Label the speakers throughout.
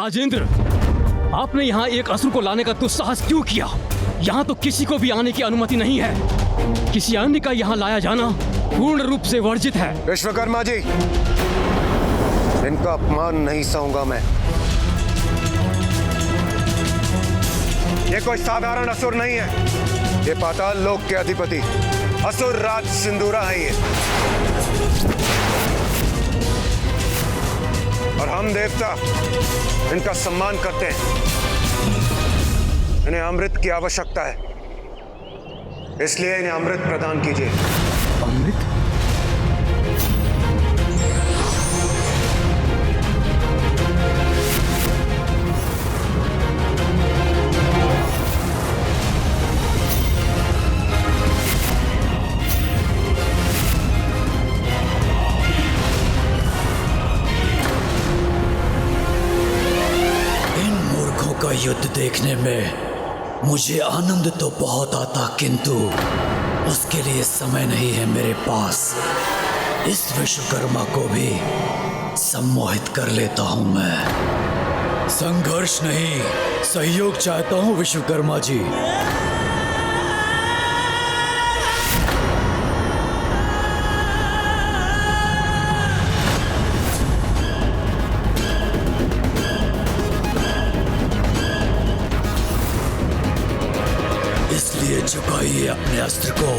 Speaker 1: राजेंद्र, आपने यहाँ एक असुर को लाने का दुस्साहस क्यों किया? यहाँ तो किसी को भी आने की अनुमति नहीं है। किसी अन्य का यहाँ लाया जाना पूर्ण रूप से वर्जित है।
Speaker 2: विश्वकर्मा जी, इनका अपमान नहीं सहूंगा मैं। ये कोई साधारण असुर नहीं है, ये पाताल लोक के अधिपति असुर राज सिंदूरा है ये। और हम देवता इनका सम्मान करते हैं। इन्हें अमृत की आवश्यकता है, इसलिए इन्हें अमृत प्रदान कीजिए।
Speaker 1: अमृत?
Speaker 3: युद्ध देखने में मुझे आनंद तो बहुत आता, किंतु उसके लिए समय नहीं है मेरे पास। इस विश्वकर्मा को भी सम्मोहित कर लेता हूं मैं। संघर्ष नहीं, सहयोग चाहता हूं विश्वकर्मा जी। झुकाइए अपने अस्त्र को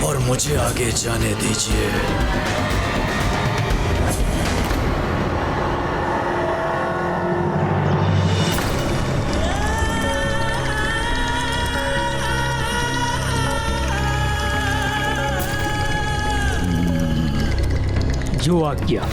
Speaker 3: और मुझे आगे जाने दीजिए।
Speaker 1: जो आज्ञा।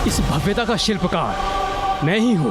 Speaker 1: इस भव्यता का शिल्पकार मैं ही हूं।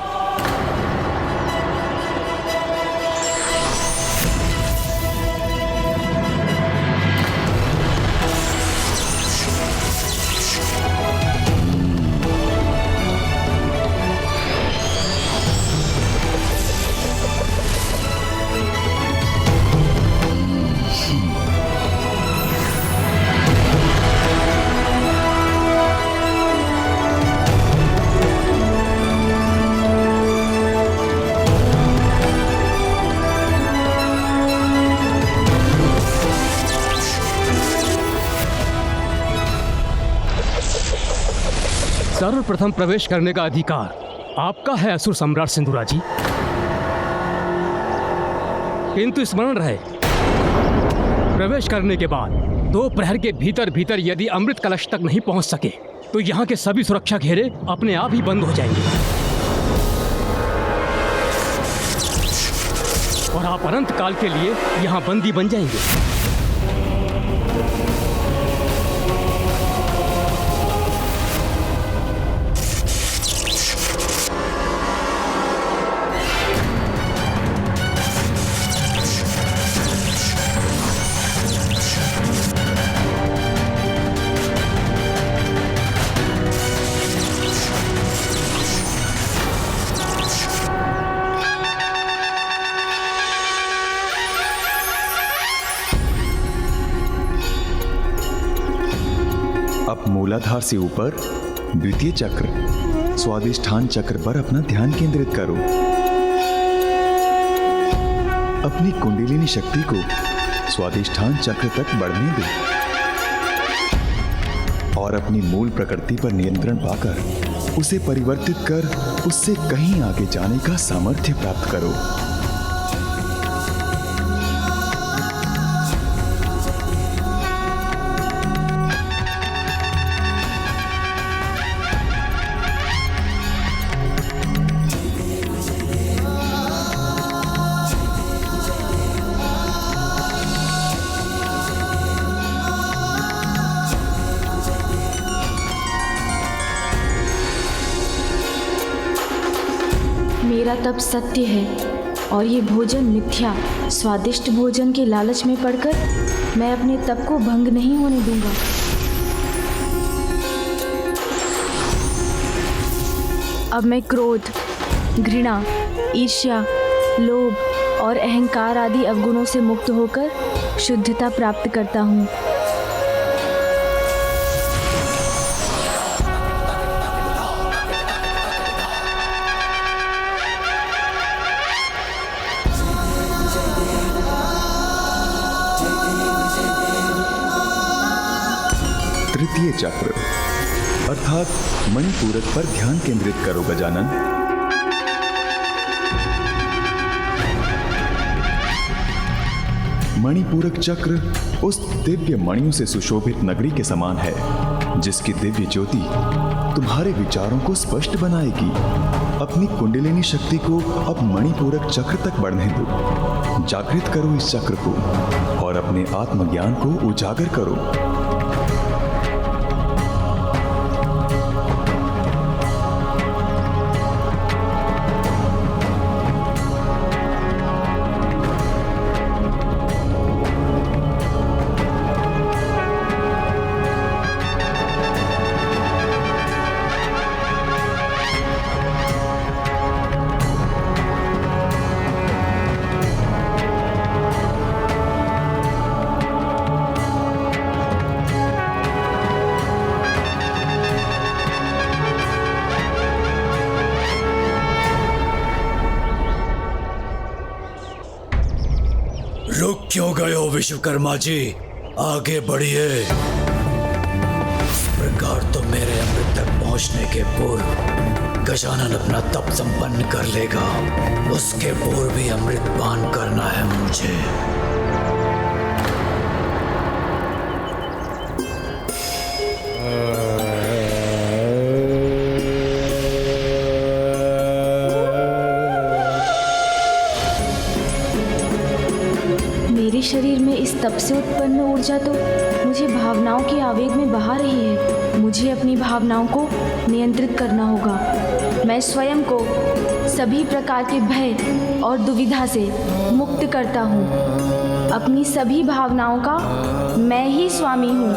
Speaker 1: सर्वप्रथम प्रवेश करने का अधिकार आपका है असुर सम्राट सिंदूरा जी, किंतु स्मरण रहे, प्रवेश करने के बाद 2 प्रहर के भीतर यदि अमृत कलश तक नहीं पहुंच सके तो यहाँ के सभी सुरक्षा घेरे अपने आप ही बंद हो जाएंगे और आप अनंत काल के लिए यहाँ बंदी बन जाएंगे।
Speaker 4: मूलाधार से ऊपर द्वितीय चक्र स्वादिष्ठान चक्र पर अपना ध्यान केंद्रित करो। अपनी कुंडलिनी शक्ति को स्वादिष्ठान चक्र तक बढ़ने दो और अपनी मूल प्रकृति पर नियंत्रण पाकर उसे परिवर्तित कर उससे कहीं आगे जाने का सामर्थ्य प्राप्त करो।
Speaker 5: मेरा तप सत्य है और ये भोजन मिथ्या। स्वादिष्ट भोजन के लालच में पड़कर मैं अपने तप को भंग नहीं होने दूंगा। अब मैं क्रोध, घृणा, ईर्ष्या, लोभ और अहंकार आदि अवगुणों से मुक्त होकर शुद्धता प्राप्त करता हूँ।
Speaker 4: तृतीय चक्र अर्थात मणिपूरक पर ध्यान केंद्रित करो गजानन। मणिपूरक चक्र उस दिव्य मणियों से सुशोभित नगरी के समान है जिसकी दिव्य ज्योति तुम्हारे विचारों को स्पष्ट बनाएगी। अपनी कुंडलिनी शक्ति को अब मणिपूरक चक्र तक बढ़ने दो। जागृत करो इस चक्र को और अपने आत्मज्ञान को उजागर करो।
Speaker 3: रुक क्यों गए हो विश्वकर्मा जी? आगे बढ़िए। इस प्रकार तो मेरे अमृत तक पहुंचने के पूर्व गजानन अपना तप संपन्न कर लेगा। उसके पूर्व भी अमृत पान करना है मुझे।
Speaker 5: मेरे शरीर में इस तप से उत्पन्न ऊर्जा तो मुझे भावनाओं के आवेग में बहा रही है। मुझे अपनी भावनाओं को नियंत्रित करना होगा। मैं स्वयं को सभी प्रकार के भय और दुविधा से मुक्त करता हूँ। अपनी सभी भावनाओं का मैं ही स्वामी हूँ।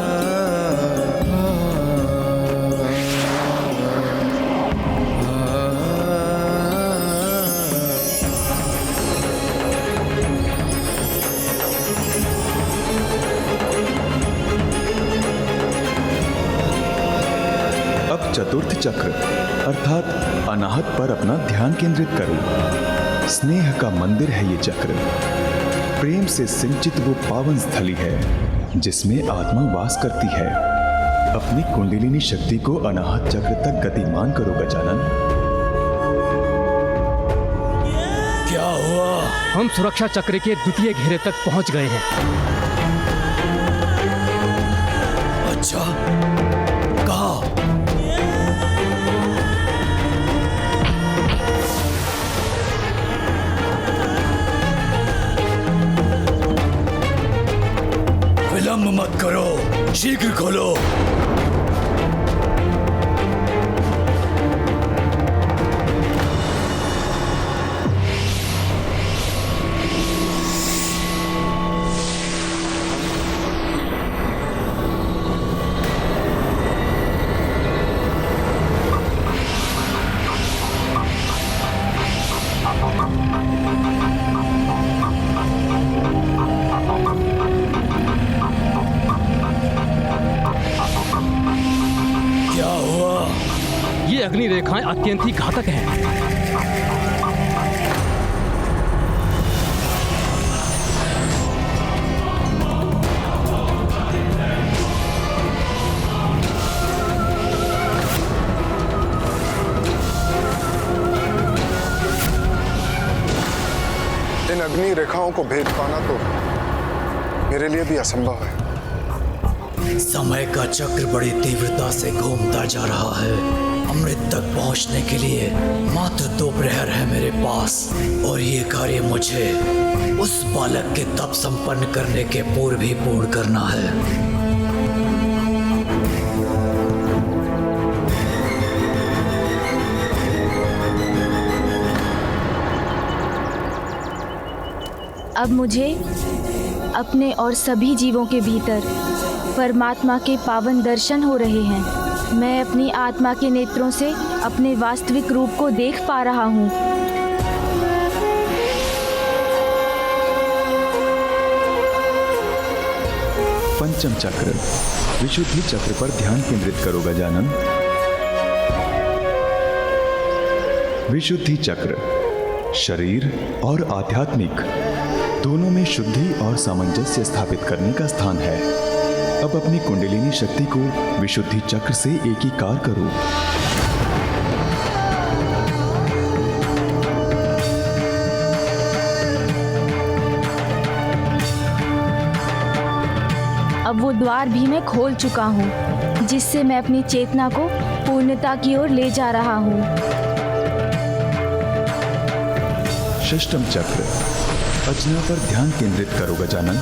Speaker 4: चतुर्थ चक्र अर्थात अनाहत पर अपना ध्यान केंद्रित करो। स्नेह का मंदिर है ये चक्र। प्रेम से सिंचित वो पावन स्थली है जिसमें आत्मा वास करती है। अपनी कुंडलिनी शक्ति को अनाहत चक्र तक गतिमान करो गजानन।
Speaker 3: क्या हुआ?
Speaker 1: हम सुरक्षा चक्र के द्वितीय घेरे तक पहुंच गए हैं।
Speaker 3: अच्छा, कहाँ? विलंब मत करो, शीघ्र खोलो। क्या हुआ?
Speaker 1: ये अग्नि रेखाएं अत्यंत ही घातक हैं।
Speaker 2: इन अग्नि रेखाओं को भेद पाना तो मेरे लिए भी असंभव है।
Speaker 3: समय का चक्र बड़ी तीव्रता से घूमता जा रहा है। अमृत तक पहुंचने के लिए मात्र 2 प्रहर है मेरे पास, और ये कार्य मुझे उस बालक के तप संपन्न करने के पूर्व ही पूर्ण करना है।
Speaker 5: अब मुझे अपने और सभी जीवों के भीतर परमात्मा के पावन दर्शन हो रहे हैं। मैं अपनी आत्मा के नेत्रों से अपने वास्तविक रूप को देख पा रहा हूँ।
Speaker 4: पंचम चक्र, विशुद्धि चक्र पर ध्यान केंद्रित करो गजानन। विशुद्धि चक्र शरीर और आध्यात्मिक दोनों में शुद्धि और सामंजस्य स्थापित करने का स्थान है। अब अपनी कुंडलिनी शक्ति को विशुद्धि चक्र से एकीकार करो।
Speaker 5: अब वो द्वार भी मैं खोल चुका हूँ, जिससे मैं अपनी चेतना को पूर्णता की ओर ले जा रहा हूँ।
Speaker 4: षष्ठम चक्र, अचना पर ध्यान केंद्रित करो गजानन।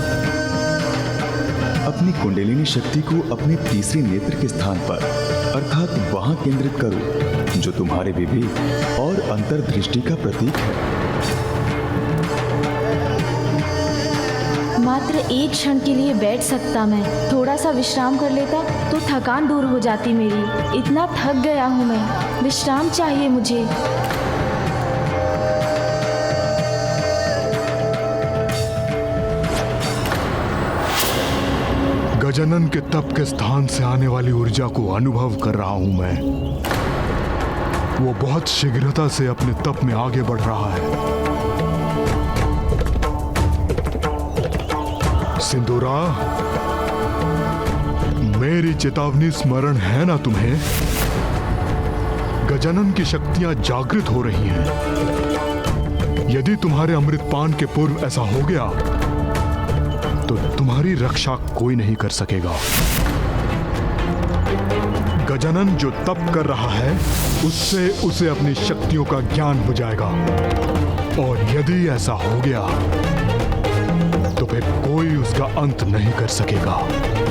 Speaker 4: अपनी कुंडलिनी शक्ति को अपने तीसरे नेत्र के स्थान पर अर्थात वहां केंद्रित करो जो तुम्हारे विवेक और अंतर्दृष्टि का प्रतीक है।
Speaker 5: मात्र एक क्षण के लिए बैठ सकता मैं, थोड़ा सा विश्राम कर लेता तो थकान दूर हो जाती मेरी। इतना थक गया हूँ मैं, विश्राम चाहिए मुझे।
Speaker 6: गजानन के तप के स्थान से आने वाली ऊर्जा को अनुभव कर रहा हूं मैं। वो बहुत शीघ्रता से अपने तप में आगे बढ़ रहा है। सिंदूरा, मेरी चेतावनी स्मरण है ना तुम्हें? गजानन की शक्तियां जागृत हो रही हैं। यदि तुम्हारे अमृतपान के पूर्व ऐसा हो गया तो तुम्हारी रक्षा कोई नहीं कर सकेगा। गजानन जो तप कर रहा है उससे उसे अपनी शक्तियों का ज्ञान हो जाएगा, और यदि ऐसा हो गया तो फिर कोई उसका अंत नहीं कर सकेगा।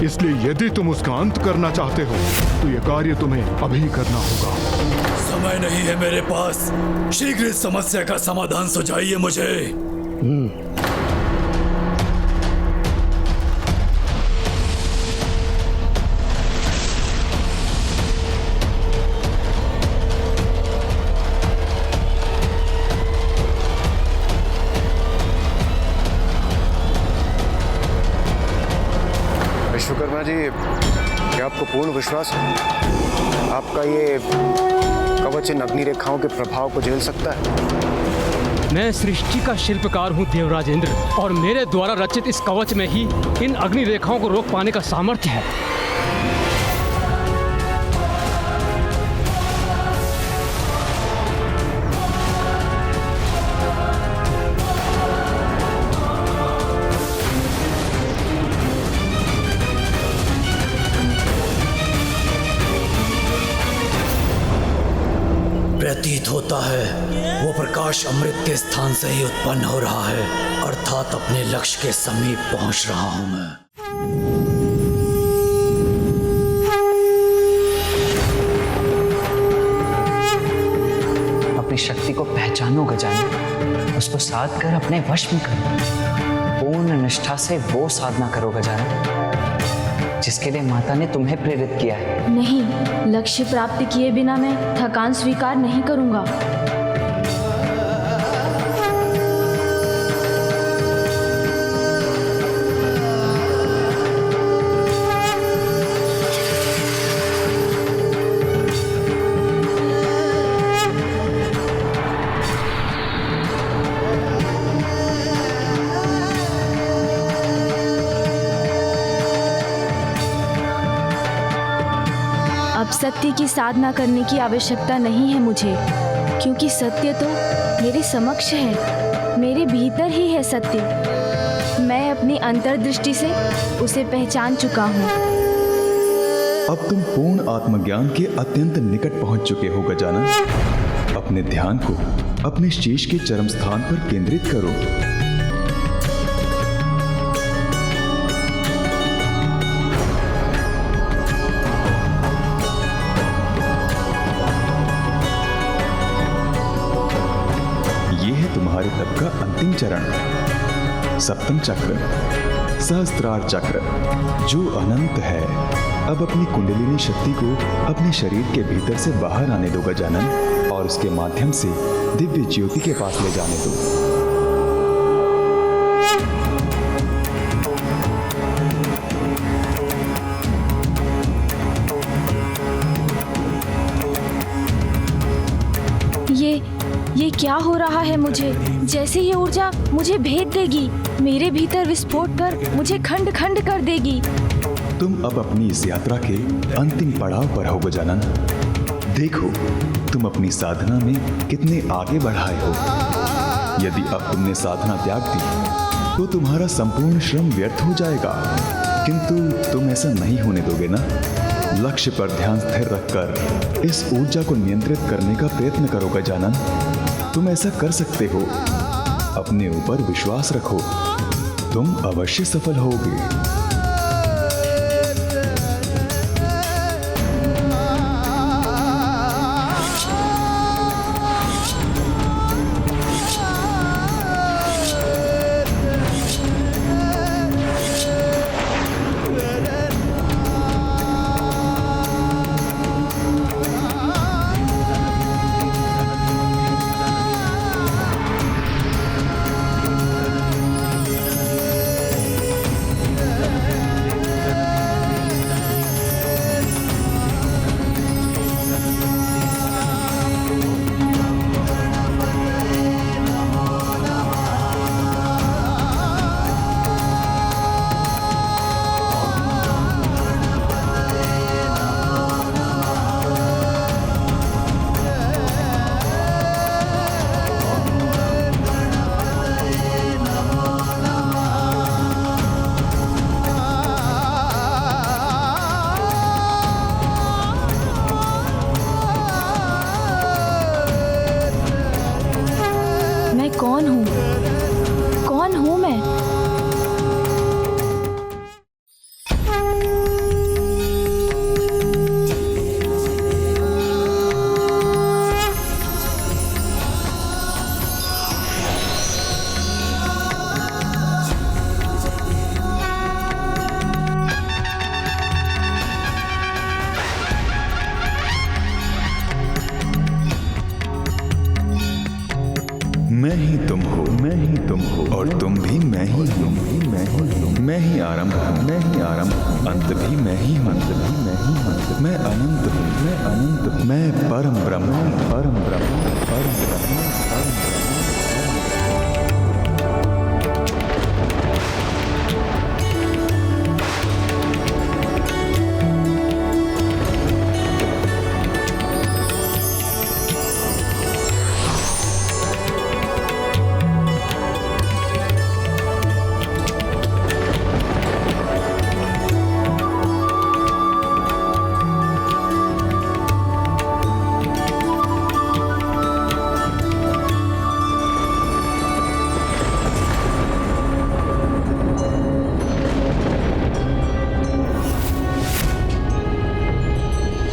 Speaker 6: इसलिए यदि तुम उसका अंत करना चाहते हो तो यह कार्य तुम्हें अभी करना होगा।
Speaker 3: समय नहीं है मेरे पास, शीघ्र इस समस्या का समाधान सुझाइए मुझे।
Speaker 2: विश्वकर्मा जी, क्या आपको पूर्ण विश्वास है आपका ये कवच इन अग्नि रेखाओं के प्रभाव को झेल सकता है?
Speaker 1: मैं सृष्टि का शिल्पकार हूँ देवराज इंद्र, और मेरे द्वारा रचित इस कवच में ही इन अग्नि रेखाओं को रोक पाने का सामर्थ्य है।
Speaker 3: प्रतीत होता है वो प्रकाश अमृत के स्थान से ही उत्पन्न हो रहा है, अर्थात अपने लक्ष्य के समीप पहुंच रहा हूं मैं।
Speaker 7: अपनी शक्ति को पहचानो गजानन, उसको साध कर अपने वश में करो। पूर्ण निष्ठा से वो साधना करो गजानन जिसके लिए माता ने तुम्हें प्रेरित किया है।
Speaker 5: नहीं, लक्ष्य प्राप्त किए बिना मैं थकान स्वीकार नहीं करूंगा। अब सत्य की साधना करने की आवश्यकता नहीं है मुझे, क्योंकि सत्य तो मेरे समक्ष है, मेरे भीतर ही है सत्य। मैं अपनी अंतर्दृष्टि से उसे पहचान चुका हूँ।
Speaker 4: अब तुम पूर्ण आत्मज्ञान के अत्यंत निकट पहुंच चुके हो गजानन। अपने ध्यान को अपने शीश के चरम स्थान पर केंद्रित करो। यह है तुम्हारे तप का अंतिम चरण, सप्तम चक्र, सहस्त्रार चक्र, जो अनंत है। अब अपनी कुंडलिनी शक्ति को अपने शरीर के भीतर से बाहर आने दो गजानन, और उसके माध्यम से दिव्य ज्योति के पास ले जाने दो।
Speaker 5: ये क्या हो रहा है मुझे? जैसे ये ऊर्जा मुझे भेद देगी, मेरे भीतर विस्फोट कर मुझे खंड खंड कर देगी।
Speaker 4: तुम अब अपनी इस यात्रा के अंतिम पड़ाव पर हो गजानन। देखो तुम अपनी साधना में कितने आगे बढ़ाए हो। यदि अब तुमने साधना त्याग दी तो तुम्हारा संपूर्ण श्रम व्यर्थ हो जाएगा, किंतु तुम ऐसा नहीं होने दोगे ना? लक्ष्य पर ध्यान स्थिर रखकर इस ऊर्जा को नियंत्रित करने का प्रयत्न करो गजानन। तुम ऐसा कर सकते हो। अपने ऊपर विश्वास रखो, तुम अवश्य सफल होगे।
Speaker 5: कौन हूँ? कौन हूँ मैं?
Speaker 4: मैं ही तुम हो, मैं ही तुम हो, और तुम भी मैं ही हूँ। मैं ही आरंभ हूँ, मैं ही आरंभ, अंत भी मैं ही हूँ, अंत भी मैं ही हूँ। मैं अनंत हूँ, मैं अनंत हूँ, मैं परम ब्रह्म हूँ, परम ब्रह्म, परम ब्रह्म, परम ब्रह्म।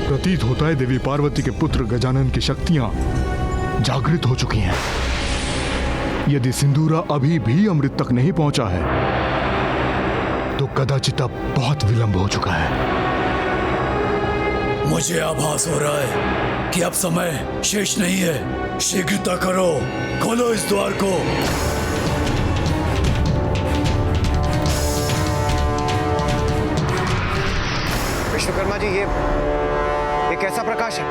Speaker 6: प्रतीत होता है देवी पार्वती के पुत्र गजानन की शक्तियां जागृत हो चुकी हैं। यदि सिंदूरा अभी भी अमृत तक नहीं पहुंचा है तो कदाचित अब बहुत विलंब हो चुका है।
Speaker 3: मुझे आभास हो रहा है कि अब समय शेष नहीं है। शीघ्रता करो, खोलो इस द्वार को।
Speaker 2: विश्वकर्मा जी, ये कैसा प्रकाश है?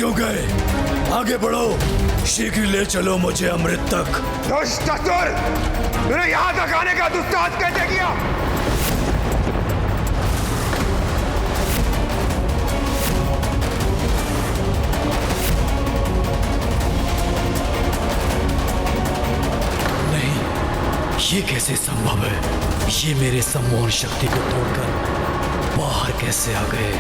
Speaker 3: क्यों गए? आगे बढ़ो, शीघ्र ले चलो मुझे अमृत तक।
Speaker 2: दुष्ट असुर, तूने यहां तक आने का दुस्साहस कैसे किया?
Speaker 3: नहीं, ये कैसे संभव है? ये मेरे सम्मोहन शक्ति को तोड़कर बाहर कैसे आ गए?